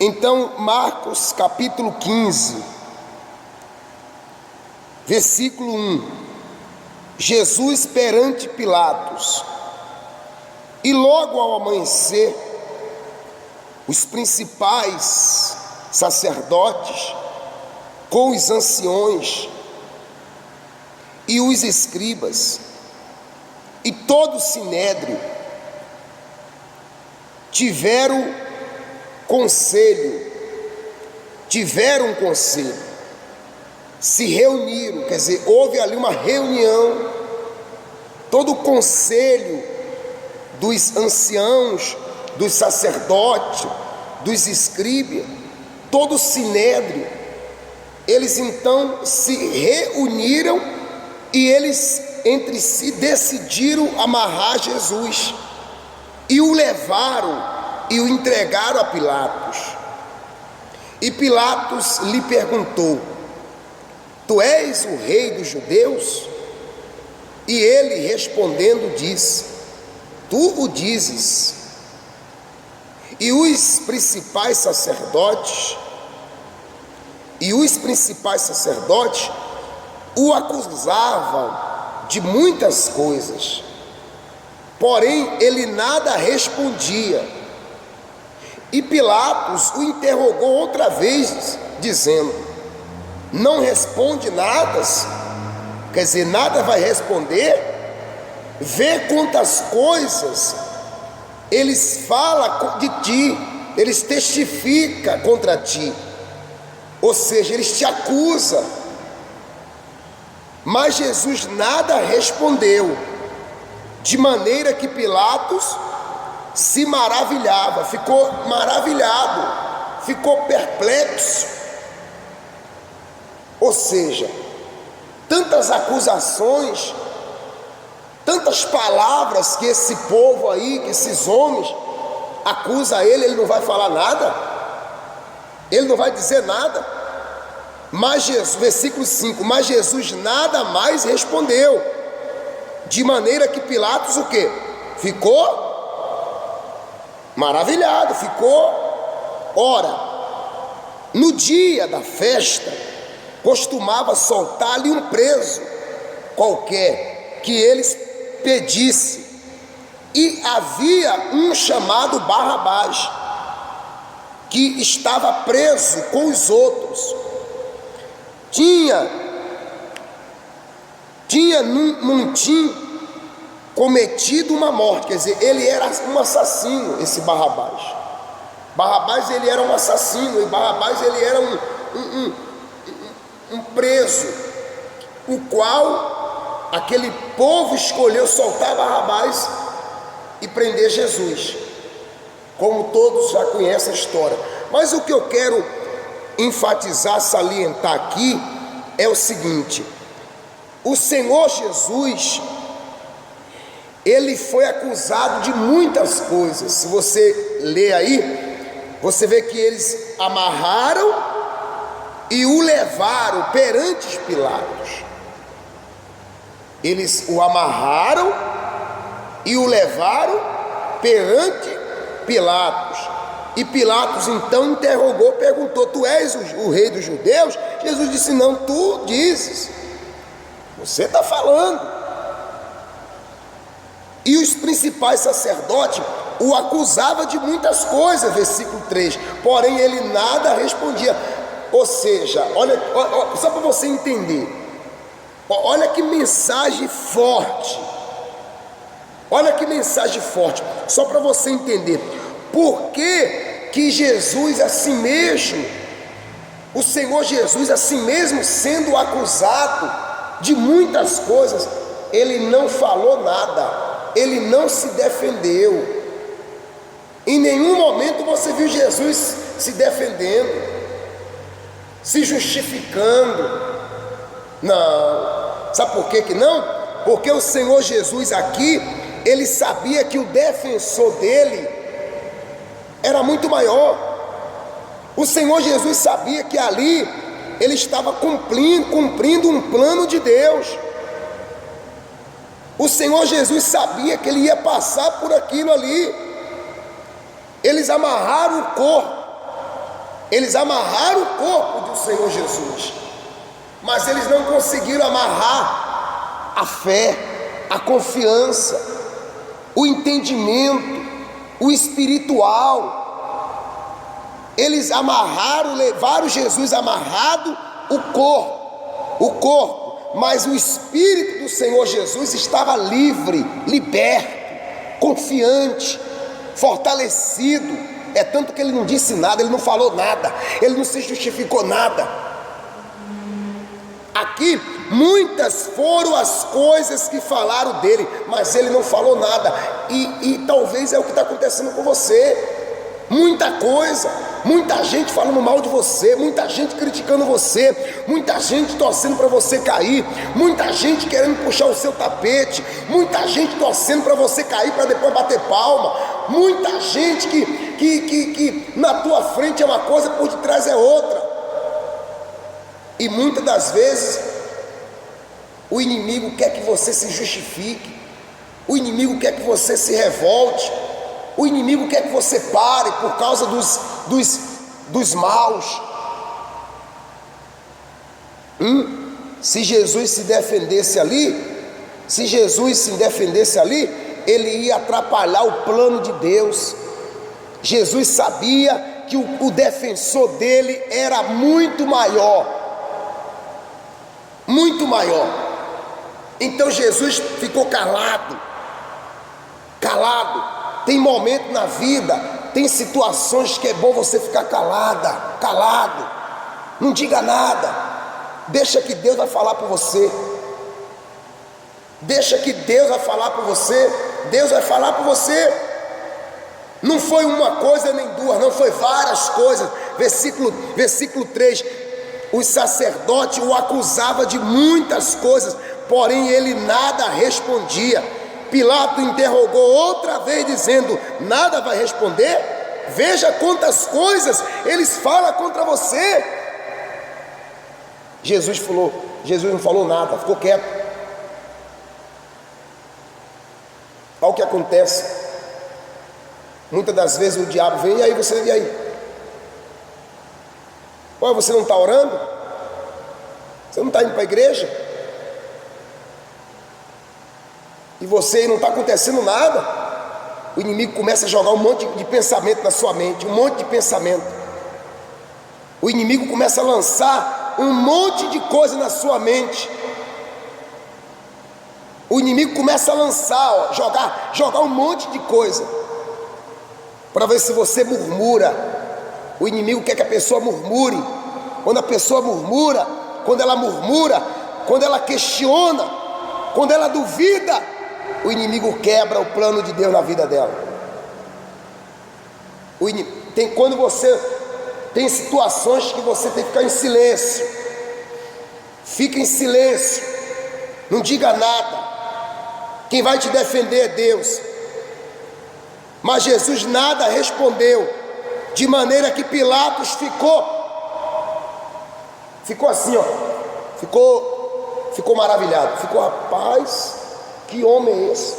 Então, Marcos capítulo 15, versículo 1. Jesus perante Pilatos. E logo ao amanhecer, os principais sacerdotes, com os anciões e os escribas, e todo o sinédrio, tiveram um conselho, se reuniram, quer dizer, houve ali uma reunião, todo o conselho dos anciãos, dos sacerdotes, dos escribas, todo o sinédrio, eles então se reuniram e eles entre si decidiram amarrar Jesus e o levaram e o entregaram a Pilatos. E Pilatos lhe perguntou: tu és o rei dos judeus? E ele respondendo disse: tu o dizes. E os principais sacerdotes o acusavam de muitas coisas, porém ele nada respondia. E Pilatos o interrogou outra vez, dizendo: não responde nada? Quer dizer, nada vai responder? Vê quantas coisas eles falam de ti, eles testificam contra ti, ou seja, eles te acusam. Mas Jesus nada respondeu, de maneira que Pilatos se maravilhava, ficou maravilhado, ficou perplexo. Ou seja, tantas acusações, tantas palavras que esse povo aí, que esses homens acusam ele, ele não vai falar nada, ele não vai dizer nada. Mas Jesus, versículo 5, mas Jesus nada mais respondeu, de maneira que Pilatos o quê? Ficou maravilhado, ficou. Ora, no dia da festa, costumava soltar-lhe um preso qualquer que eles pedisse, e havia um chamado Barrabás, que estava preso com os outros. Tinha num cometido uma morte, quer dizer, ele era um assassino, esse Barrabás. Barrabás ele era um assassino, e Barrabás ele era um preso, o qual aquele povo escolheu soltar Barrabás e prender Jesus, como todos já conhecem a história. Mas o que eu quero enfatizar, salientar aqui é o seguinte: o Senhor Jesus, ele foi acusado de muitas coisas. Se você ler aí, você vê que eles amarraram e o levaram perante Pilatos. Eles o amarraram e o levaram perante Pilatos. E Pilatos então interrogou, perguntou: tu és o rei dos judeus? Jesus disse: não, tu dizes, você está falando. E os principais sacerdotes o acusavam de muitas coisas, versículo 3, porém ele nada respondia. Ou seja, olha só para você entender, olha que mensagem forte, só para você entender. Por que Jesus assim mesmo, o Senhor Jesus assim mesmo sendo acusado de muitas coisas, ele não falou nada, ele não se defendeu. Em nenhum momento você viu Jesus se defendendo, se justificando. Não. Sabe por que não? Porque o Senhor Jesus aqui, ele sabia que o defensor dele era muito maior. O Senhor Jesus sabia que ali ele estava cumprindo um plano de Deus. O Senhor Jesus sabia que ele ia passar por aquilo ali. Eles amarraram o corpo, Eles amarraram o corpo do Senhor Jesus, mas eles não conseguiram amarrar a fé, a confiança, o entendimento, o espiritual. Eles amarraram, levaram Jesus amarrado o corpo, mas o espírito do Senhor Jesus estava livre, liberto, confiante, fortalecido. É tanto que ele não disse nada, ele não falou nada, ele não se justificou nada. Aqui muitas foram as coisas que falaram dele, mas ele não falou nada. E talvez é o que está acontecendo com você. Muita coisa, muita gente falando mal de você, muita gente criticando você, muita gente torcendo para você cair, muita gente querendo puxar o seu tapete, muita gente torcendo para você cair para depois bater palma, muita gente que na tua frente é uma coisa, por detrás é outra. E muitas das vezes o inimigo quer que você se justifique, o inimigo quer que você se revolte, o inimigo quer que você pare por causa dos maus. Se Jesus se defendesse ali, ele ia atrapalhar o plano de Deus. Jesus sabia que o defensor dele era muito maior. Então Jesus ficou calado. Tem momento na vida, tem situações que é bom você ficar calado, não diga nada, deixa que Deus vai falar por você, Deus vai falar por você. Não foi uma coisa nem duas, não foi várias coisas. Versículo 3, os sacerdotes o acusavam de muitas coisas, porém ele nada respondia. Pilato interrogou outra vez, dizendo: nada vai responder? Veja quantas coisas eles falam contra você. Jesus não falou nada, ficou quieto. Olha o que acontece. Muitas das vezes o diabo vem, e aí? Olha, você não está orando? Você não está indo para a igreja? E você não está acontecendo nada. O inimigo começa a jogar um monte de pensamento na sua mente, o inimigo começa a lançar um monte de coisa na sua mente. O inimigo começa a lançar, jogar um monte de coisa, para ver se você murmura. O inimigo quer que a pessoa murmure. Quando a pessoa murmura, quando ela questiona, quando ela duvida, o inimigo quebra o plano de Deus na vida dela. Quando você tem situações que você tem que ficar em silêncio, fica em silêncio, não diga nada. Quem vai te defender é Deus. Mas Jesus nada respondeu, de maneira que Pilatos ficou assim, ficou maravilhado, rapaz, que homem é esse?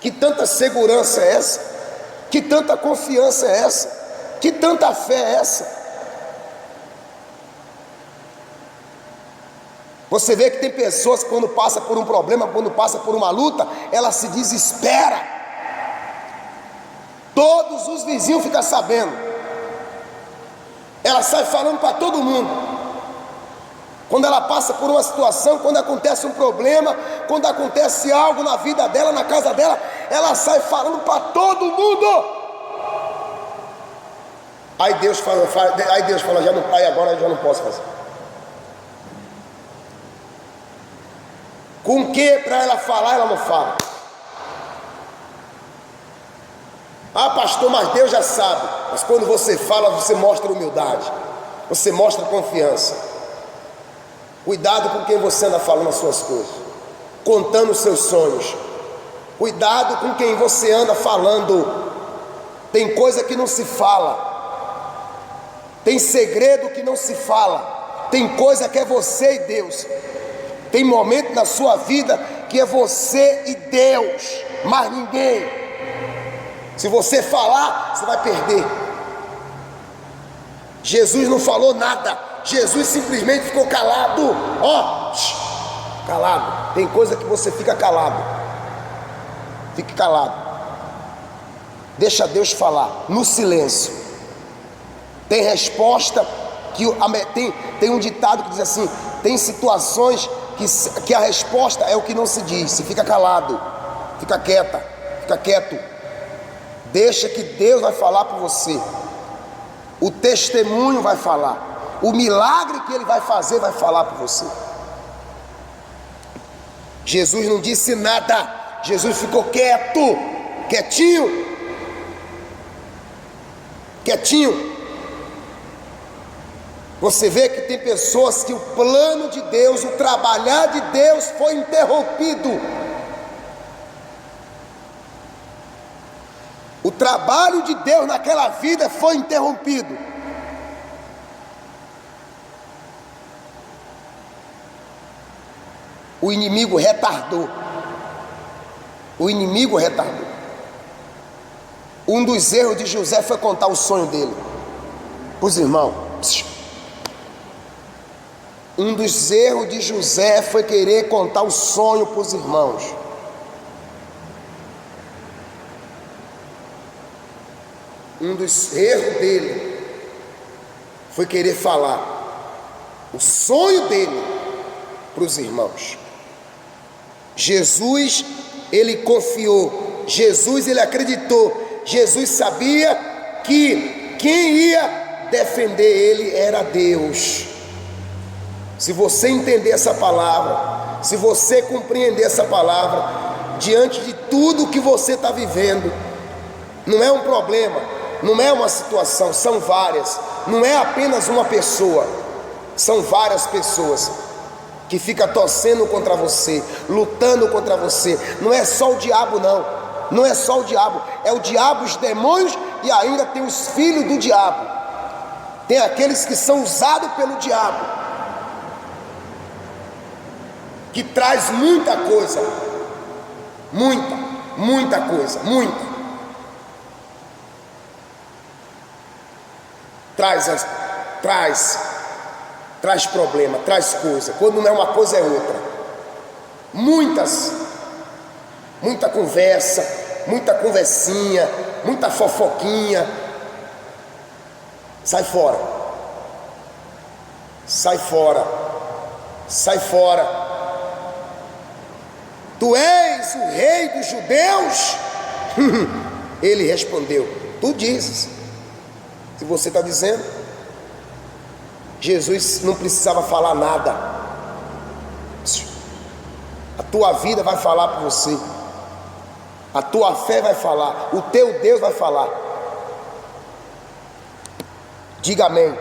Que tanta segurança é essa? Que tanta confiança é essa? Que tanta fé é essa? Você vê que tem pessoas que quando passa por um problema, quando passa por uma luta, ela se desespera. Todos os vizinhos ficam sabendo. Ela sai falando para todo mundo. Quando ela passa por uma situação, quando acontece um problema, quando acontece algo na vida dela, na casa dela, ela sai falando para todo mundo. Aí Deus fala, agora eu já não posso fazer. Com o que para ela falar, ela não fala. Ah, pastor, mas Deus já sabe. Mas quando você fala, você mostra humildade, você mostra confiança. Cuidado com quem você anda falando as suas coisas, contando os seus sonhos. Cuidado com quem você anda falando. Tem coisa que não se fala, tem segredo que não se fala, tem coisa que é você e Deus. Tem momento na sua vida que é você e Deus, mais ninguém. Se você falar, você vai perder. Jesus não falou nada, Jesus simplesmente ficou calado. Calado. Tem coisa que você fica calado. Fique calado. Deixa Deus falar, no silêncio. Tem resposta que tem um ditado que diz assim: tem situações que a resposta é o que não se diz. Você fica calado, fica quieta, fica quieto. Deixa que Deus vai falar por você. O testemunho vai falar. O milagre que Ele vai fazer vai falar por você. Jesus não disse nada. Jesus ficou quieto, quietinho. Você vê que tem pessoas que o plano de Deus, o trabalhar de Deus foi interrompido. O trabalho de Deus naquela vida foi interrompido. O inimigo retardou. Um dos erros de José foi contar o sonho dele para os irmãos. Um dos erros de José foi querer contar o sonho para os irmãos. Um dos erros dele foi querer falar o sonho dele para os irmãos. Jesus, ele confiou. Jesus, ele acreditou. Jesus sabia que quem ia defender ele era Deus. Se você entender essa palavra, se você compreender essa palavra, diante de tudo que você está vivendo, não é um problema, não é uma situação, são várias, não é apenas uma pessoa, são várias pessoas que ficam torcendo contra você, lutando contra você. Não é só o diabo, não é só o diabo, é o diabo, os demônios, e ainda tem os filhos do diabo, tem aqueles que são usados pelo diabo, que traz muita coisa, muita coisa, traz problema, traz coisa. Quando não é uma coisa é outra. Muita conversa, muita conversinha, muita fofoquinha. Sai fora. Tu és o rei dos judeus? Ele respondeu: tu dizes. Se você está dizendo, Jesus não precisava falar nada. A tua vida vai falar por você. A tua fé vai falar. O teu Deus vai falar. Diga amém.